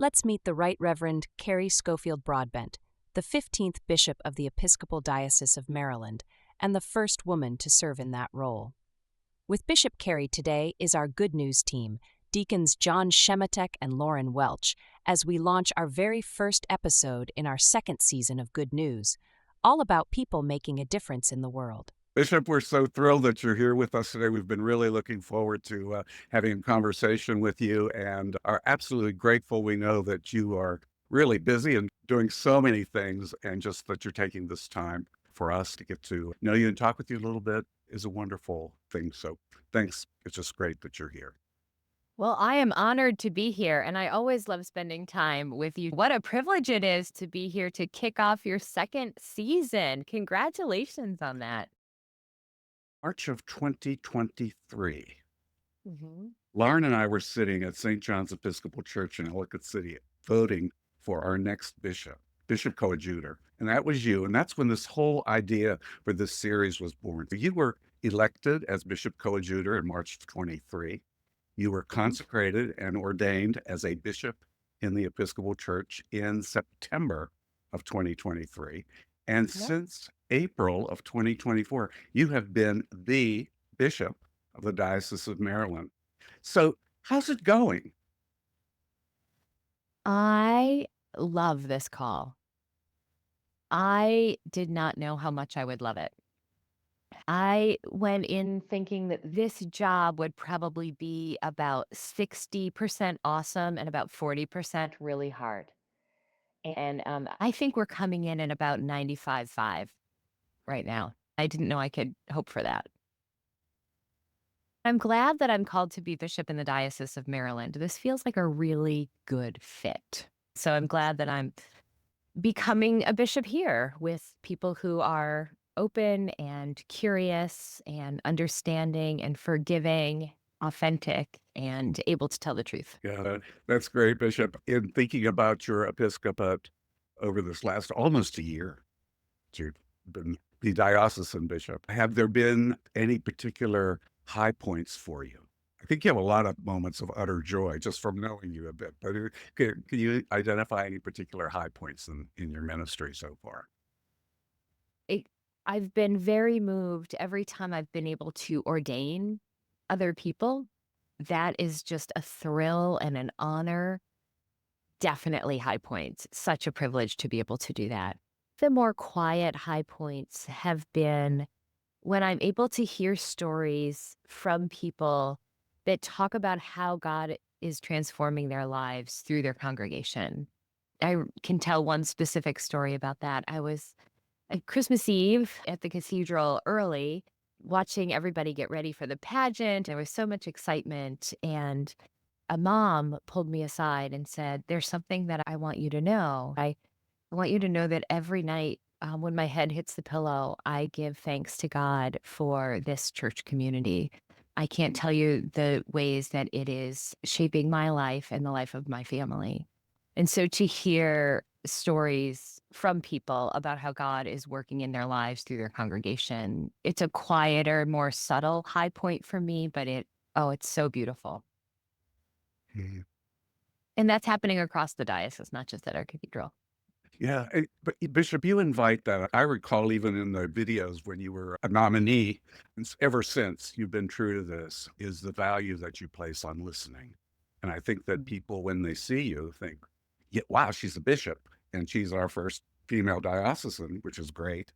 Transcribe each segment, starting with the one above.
Let's meet the Right Reverend Carrie Schofield-Broadbent, the 15th Bishop of the Episcopal Diocese of Maryland, and the first woman to serve in that role. With Bishop Carrie today is our Good News team, Deacons John Shematek and Lauren Welch, as we launch our very first episode in our second season of Good News, all about people making a difference in the world. Bishop, we're so thrilled that you're here with us today. We've been really looking forward to having a conversation with you and are absolutely grateful. We know that you are really busy and doing so many things, and just that you're taking this time for us to get to know you and talk with you a little bit is a wonderful thing. So thanks. It's just great that you're here. Well, I am honored to be here, and I always love spending time with you. What a privilege it is to be here to kick off your second season. Congratulations on that. March of 2023. hmm Lauren and I were sitting at St. John's Episcopal Church in Ellicott City voting for our next bishop, Bishop Coadjutor. And that was you. And that's when this whole idea for this series was born. You were elected as Bishop Coadjutor in March of 23. You were consecrated and ordained as a bishop in the Episcopal Church in September of 2023. And Yep. since April of 2024, you have been the bishop of the Diocese of Maryland. So how's it going? I love this call. I did not know how much I would love it. I went in thinking that this job would probably be about 60% awesome and about 40% really hard. And I think we're coming in at about 95.5 right now. I didn't know I could hope for that. I'm glad that I'm called to be bishop in the Diocese of Maryland. This feels like a really good fit. So I'm glad that I'm becoming a bishop here with people who are open and curious and understanding and forgiving, authentic, and able to tell the truth. Yeah, that's great, Bishop. In thinking about your episcopate over this last almost a year, you've been the diocesan bishop. Have there been any particular high points for you? I think you have a lot of moments of utter joy just from knowing you a bit, but can you identify any particular high points in your ministry so far? It, I've been very moved every time I've been able to ordain other people. That is just a thrill and an honor. Definitely high points. Such a privilege to be able to do that. The more quiet high points have been when I'm able to hear stories from people that talk about how God is transforming their lives through their congregation. I can tell one specific story about that. I was at Christmas Eve at the cathedral early, watching everybody get ready for the pageant. There was so much excitement. And a mom pulled me aside and said, "There's something that I want you to know. I want you to know that every night when my head hits the pillow, I give thanks to God for this church community. I can't tell you the ways that it is shaping my life and the life of my family." And so to hear stories from people about how God is working in their lives through their congregation, it's a quieter, more subtle high point for me, but it's so beautiful. And that's happening across the diocese, not just at our cathedral. Yeah, but Bishop, you invite that. I recall even in the videos when you were a nominee, and ever since you've been true to this, is the value that you place on listening. And I think that people, when they see you, think, yeah, wow, she's a bishop, and she's our first female diocesan, which is great.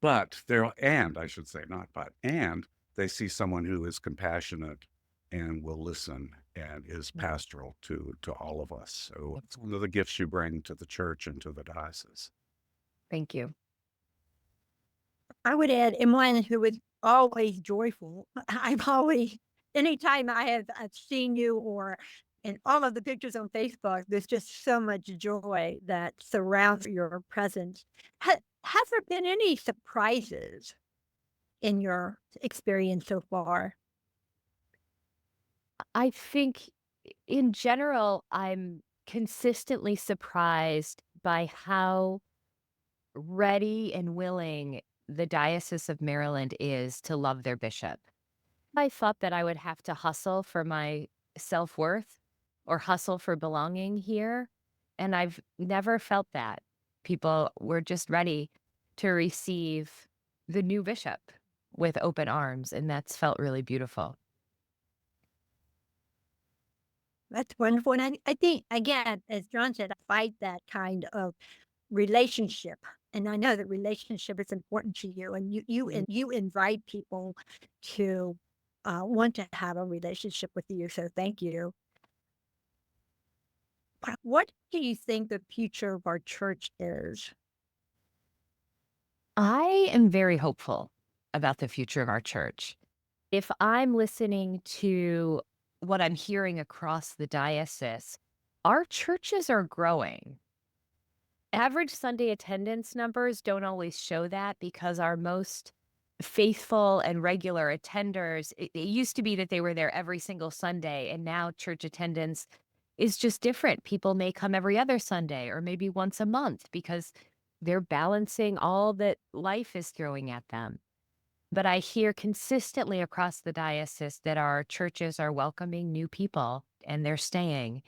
But and I should say, not but, and they see someone who is compassionate and will listen and is pastoral to all of us. So it's one of the gifts you bring to the church and to the diocese. Thank you. I would add, and one who is always joyful. I've always, anytime I've seen you or in all of the pictures on Facebook, there's just so much joy that surrounds your presence. Have there been any surprises in your experience so far? I think in general, I'm consistently surprised by how ready and willing the Diocese of Maryland is to love their bishop. I thought that I would have to hustle for my self-worth or hustle for belonging here. And I've never felt that. People were just ready to receive the new bishop with open arms, and that's felt really beautiful. That's wonderful. And I think, again, as John said, I fight that kind of relationship. And I know that relationship is important to you, and you invite people to want to have a relationship with you. So thank you. What do you think the future of our church is? I am very hopeful about the future of our church. If I'm listening to what I'm hearing across the diocese, our churches are growing. Average Sunday attendance numbers don't always show that because our most faithful and regular attenders, it used to be that they were there every single Sunday, and now church attendance is just different. People may come every other Sunday or maybe once a month because they're balancing all that life is throwing at them. But I hear consistently across the diocese that our churches are welcoming new people and they're staying.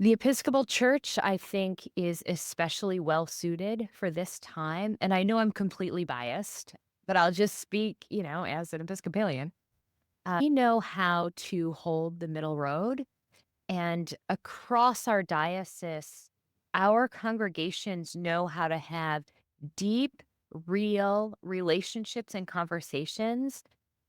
The Episcopal Church, I think, is especially well suited for this time. And I know I'm completely biased, but I'll just speak, as an Episcopalian. We know how to hold the middle road. And across our diocese, our congregations know how to have deep, real relationships and conversations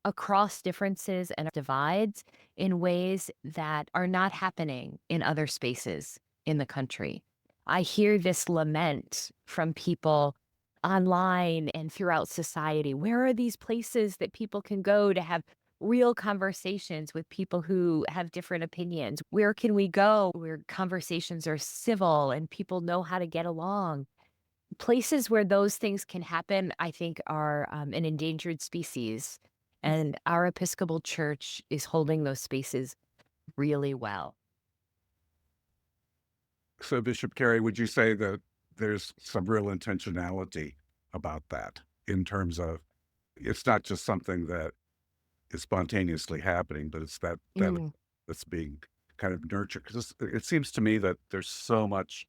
across differences and divides in ways that are not happening in other spaces in the country. I hear this lament from people online and throughout society. Where are these places that people can go to have real conversations with people who have different opinions? Where can we go where conversations are civil and people know how to get along? Places where those things can happen, I think, are an endangered species. And our Episcopal Church is holding those spaces really well. So, Bishop Carrie, would you say that there's some real intentionality about that in terms of it's not just something that is spontaneously happening, but it's that's being kind of nurtured? Because it seems to me that there's so much,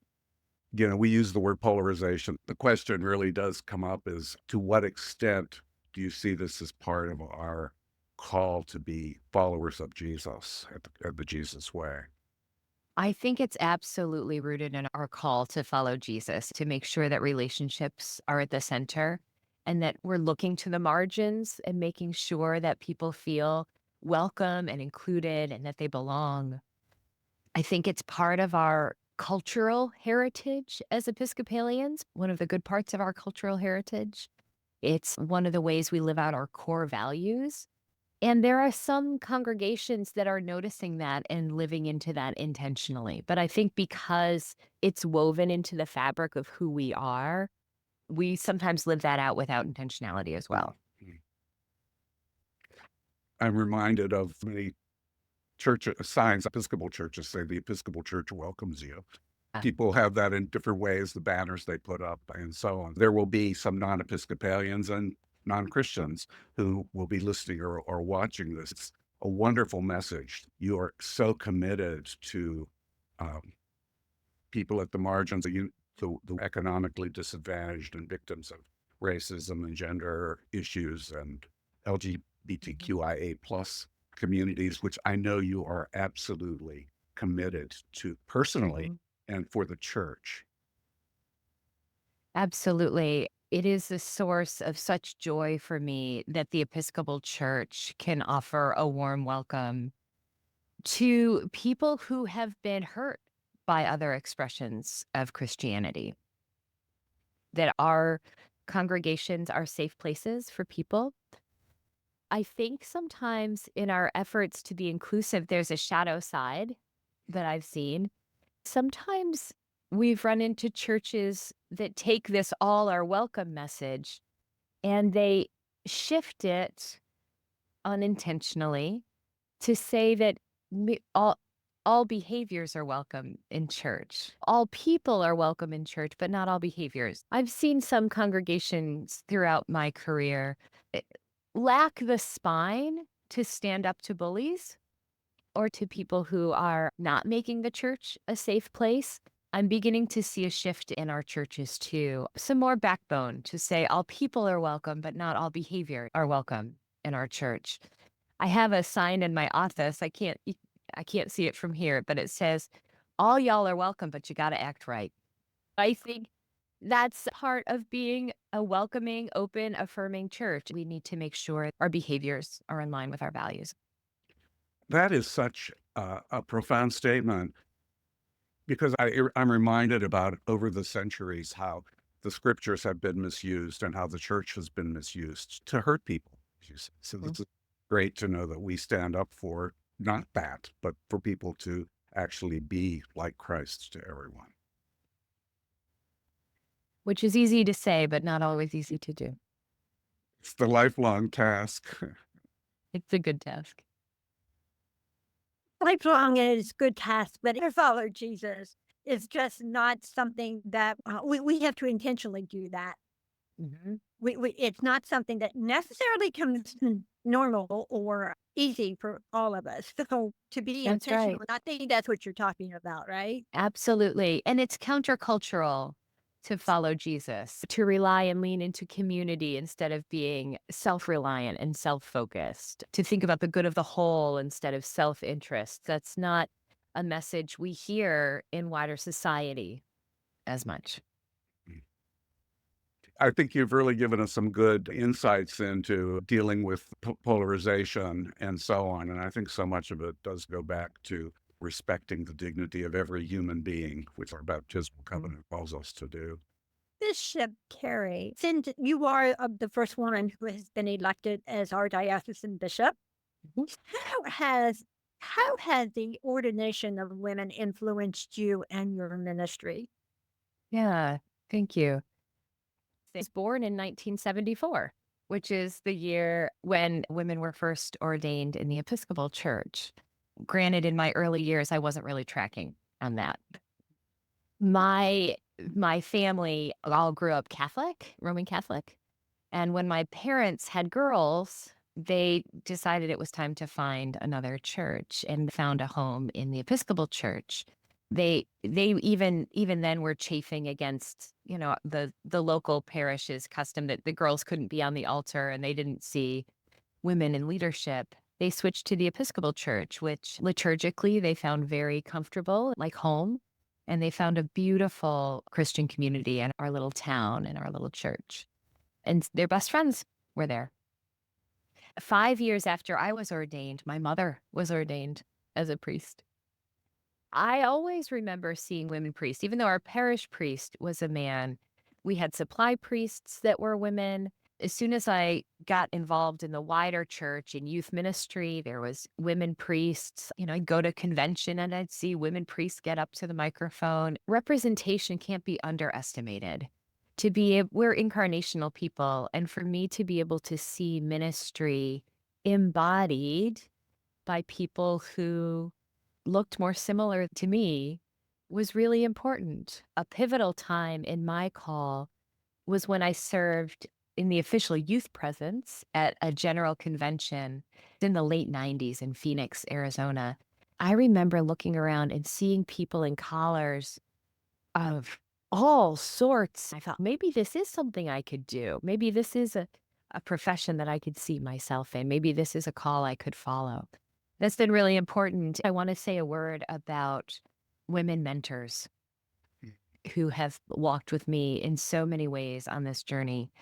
we use the word polarization. The question really does come up is, to what extent do you see this as part of our call to be followers of Jesus at the Jesus way? I think it's absolutely rooted in our call to follow Jesus, to make sure that relationships are at the center and that we're looking to the margins and making sure that people feel welcome and included and that they belong. I think it's part of our cultural heritage as Episcopalians, one of the good parts of our cultural heritage. It's one of the ways we live out our core values. And there are some congregations that are noticing that and living into that intentionally. But I think because it's woven into the fabric of who we are, we sometimes live that out without intentionality as well. I'm reminded of many church signs. Episcopal churches say the Episcopal Church welcomes you. People have that in different ways, the banners they put up and so on. There will be some non-Episcopalians and non-Christians who will be listening or watching this. It's a wonderful message. You are so committed to people at the margins, the economically disadvantaged and victims of racism and gender issues and LGBTQIA plus communities, which I know you are absolutely committed to personally and for the church. Absolutely. It is a source of such joy for me that the Episcopal Church can offer a warm welcome to people who have been hurt by other expressions of Christianity. That our congregations are safe places for people. I think sometimes in our efforts to be inclusive, there's a shadow side that I've seen. Sometimes we've run into churches that take this all are welcome message and they shift it unintentionally to say that all behaviors are welcome in church. All people are welcome in church, but not all behaviors. I've seen some congregations throughout my career lack the spine to stand up to bullies or to people who are not making the church a safe place. I'm beginning to see a shift in our churches too. Some more backbone to say all people are welcome, but not all behavior are welcome in our church. I have a sign in my office. I can't see it from here, but it says, all y'all are welcome, but you got to act right. I think that's part of being a welcoming, open, affirming church. We need to make sure our behaviors are in line with our values. That is such a profound statement, because I'm reminded about over the centuries how the scriptures have been misused and how the church has been misused to hurt people. So Mhm. this is great to know that we stand up for not that, but for people to actually be like Christ to everyone. Which is easy to say, but not always easy to do. It's the lifelong task. It's a good task. Lifelong is good task, but to follow Jesus is just not something that we have to intentionally do that. Mhm. It's not something that necessarily comes normal or easy for all of us. So to be That's right. intentional, and I think that's what you're talking about, right? Absolutely. And it's countercultural to follow Jesus, to rely and lean into community instead of being self-reliant and self-focused, to think about the good of the whole instead of self-interest. That's not a message we hear in wider society as much. I think you've really given us some good insights into dealing with polarization and so on. And I think so much of it does go back to respecting the dignity of every human being, which our baptismal covenant calls us to do. Bishop Carrie, since you are the first woman who has been elected as our diocesan bishop, Mhm. how has the ordination of women influenced you and your ministry? Yeah, thank you. I was born in 1974, which is the year when women were first ordained in the Episcopal Church. Granted, in my early years, I wasn't really tracking on that. My family all grew up Catholic, Roman Catholic. And when my parents had girls, they decided it was time to find another church and found a home in the Episcopal Church. They even then were chafing against, the local parish's custom that the girls couldn't be on the altar and they didn't see women in leadership. They switched to the Episcopal Church, which liturgically they found very comfortable, like home. And they found a beautiful Christian community in our little town and our little church. And their best friends were there. 5 years after I was ordained, my mother was ordained as a priest. I always remember seeing women priests, even though our parish priest was a man. We had supply priests that were women. As soon as I got involved in the wider church in youth ministry, there was women priests. I'd go to convention and I'd see women priests get up to the microphone. Representation can't be underestimated. We're incarnational people, and for me to be able to see ministry embodied by people who looked more similar to me was really important. A pivotal time in my call was when I served in the official youth presence at a general convention in the late 90s in Phoenix, Arizona. I remember looking around and seeing people in collars of all sorts. I thought, maybe this is something I could do. Maybe this is a profession that I could see myself in. Maybe this is a call I could follow. That's been really important. I want to say a word about women mentors who have walked with me in so many ways on this journey.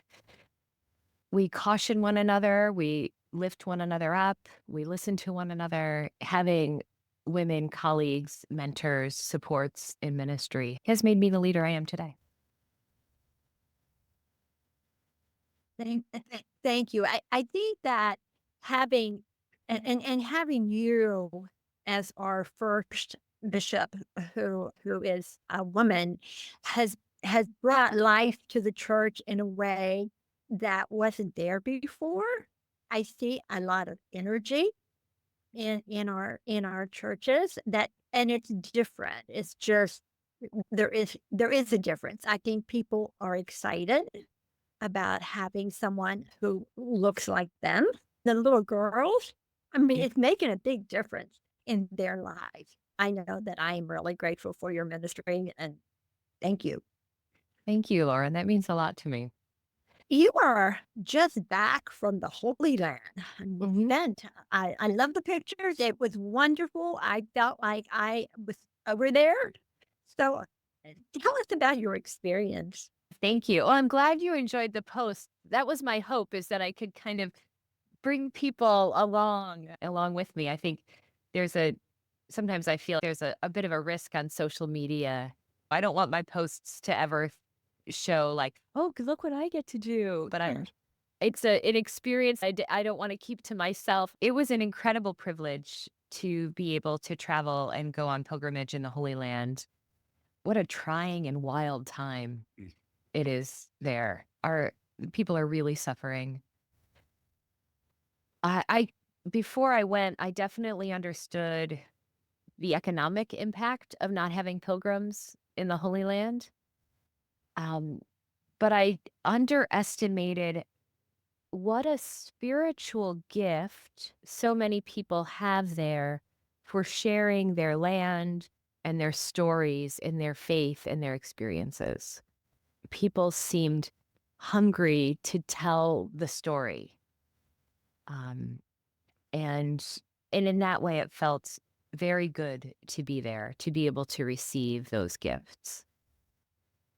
We caution one another, we lift one another up, we listen to one another. Having women colleagues, mentors, supports in ministry has made me the leader I am today. Thank you. I think that having and having you as our first bishop who is a woman has brought life to the church in a way that wasn't there before. I see a lot of energy in our churches and it's different. It's just there is a difference. I think people are excited about having someone who looks like them. The little girls, I mean, it's making a big difference in their lives. I know that I am really grateful for your ministry and thank you. Thank you, Lauren. That means a lot to me. You are just back from the Holy Land. And you Mhm. spent, I love the pictures. It was wonderful. I felt like I was over there. So tell us about your experience. Thank you. Well, I'm glad you enjoyed the post. That was my hope, is that I could kind of bring people along with me. I think there's a sometimes I feel there's a bit of a risk on social media. I don't want my posts to ever show like, oh, look what I get to do. But it's an experience I don't want to keep to myself. It was an incredible privilege to be able to travel and go on pilgrimage in the Holy Land. What a trying and wild time Mm. it is there. Our people are really suffering. I before I went, I definitely understood the economic impact of not having pilgrims in the Holy Land. Um, but I underestimated what a spiritual gift so many people have there for sharing their land and their stories and their faith and their experiences. People seemed hungry to tell the story. Um, and and in that way, it felt very good to be there, to be able to receive those gifts.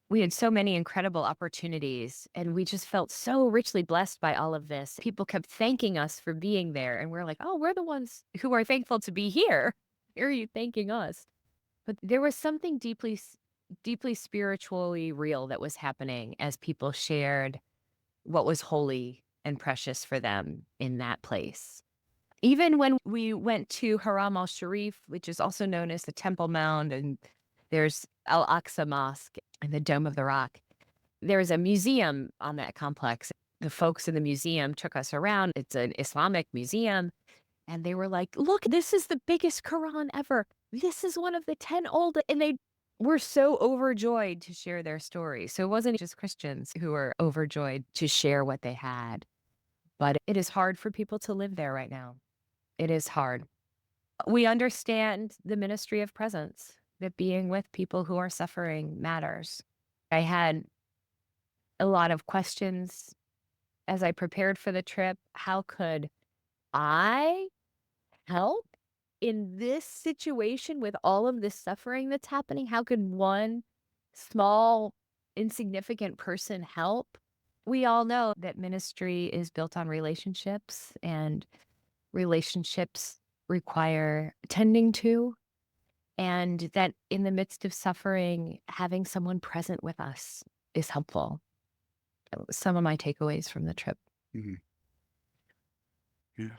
We had so many incredible opportunities, and we just felt so richly blessed by all of this. People kept thanking us for being there, and we're like, oh, we're the ones who are thankful to be here. Here are you thanking us? But there was something deeply spiritually real that was happening as people shared what was holy and precious for them in that place. Even when we went to Haram al-Sharif, which is also known as the Temple Mount, and there's Al-Aqsa Mosque and the Dome of the Rock, there's a museum on that complex. The folks in the museum took us around. It's an Islamic museum. And they were like, look, this is the biggest Quran ever. This is one of the 10 old. And they were so overjoyed to share their story. So it wasn't just Christians who were overjoyed to share what they had. But it is hard for people to live there right now. It is hard. We understand the ministry of presence, that being with people who are suffering matters. I had a lot of questions as I prepared for the trip. How could I help in this situation with all of this suffering that's happening? How could one small, insignificant person help? We all know that ministry is built on relationships, and relationships require tending to, and that in the midst of suffering, having someone present with us is helpful. Some of my takeaways from the trip. Mhm. Yeah.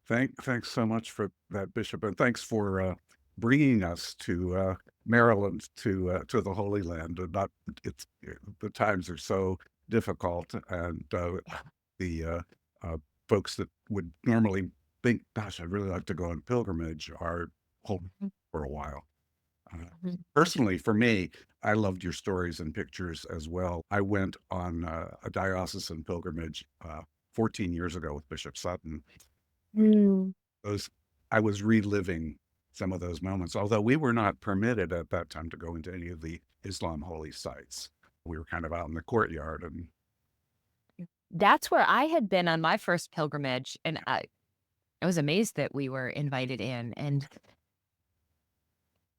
Thanks so much for that, Bishop, and thanks for bringing us to Maryland, to the Holy Land. And not it's the times are so difficult, and the folks that would normally think, "Gosh, I'd really like to go on pilgrimage," are holding Mhm. for a while. Mhm. Personally, for me, I loved your stories and pictures as well. I went on a diocesan pilgrimage 14 years ago with Bishop Sutton. Mm. Those I was reliving some of those moments, although we were not permitted at that time to go into any of the Islam holy sites. We were kind of out in the courtyard, and That's where I had been on my first pilgrimage, and I was amazed that we were invited in, and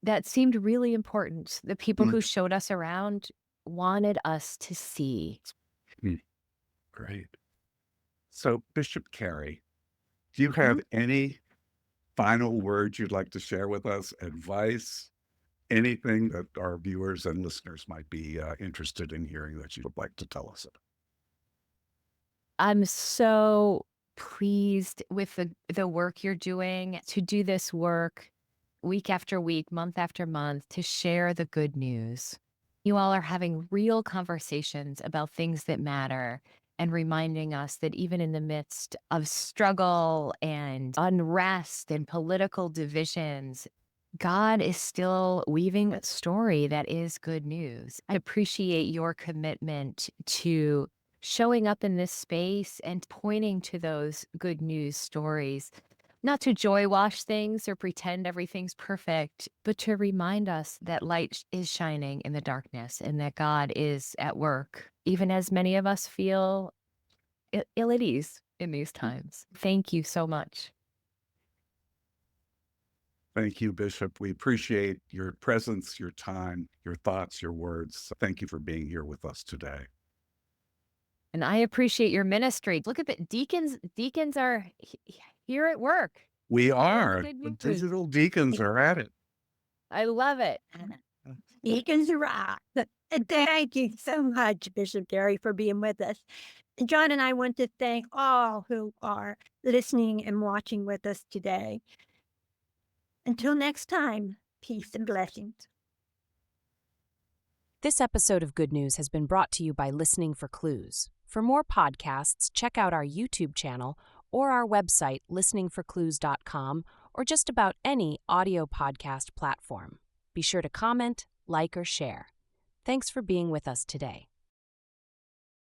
that seemed really important. The people Mm. who showed us around wanted us to see. Mm, great. So, Bishop Carrie, do you Mhm. have any final words you'd like to share with us? Advice? Anything that our viewers and listeners might be interested in hearing that you would like to tell us? I'm so pleased with the work you're doing, to do this work week after week, month after month, to share the good news. You all are having real conversations about things that matter, and reminding us that even in the midst of struggle and unrest and political divisions, God is still weaving a story that is good news. I appreciate your commitment to showing up in this space and pointing to those good news stories, not to joy wash things or pretend everything's perfect, but to remind us that light is shining in the darkness and that God is at work, even as many of us feel ill at ease in these times. Thank you so much. Thank you, Bishop. We appreciate your presence, your time, your thoughts, your words. Thank you for being here with us today. And I appreciate your ministry. Look at the deacons. Deacons are here at work. We are. good The news. digital deacons are at it. I love it. Deacons rock. And thank you so much, Bishop Carrie, for being with us. And John and I want to thank all who are listening and watching with us today. Until next time, peace and blessings. This episode of Good News has been brought to you by Listening for Clues. For more podcasts, check out our YouTube channel or our website, listeningforclues.com, or just about any audio podcast platform. Be sure to comment, like, or share. Thanks for being with us today.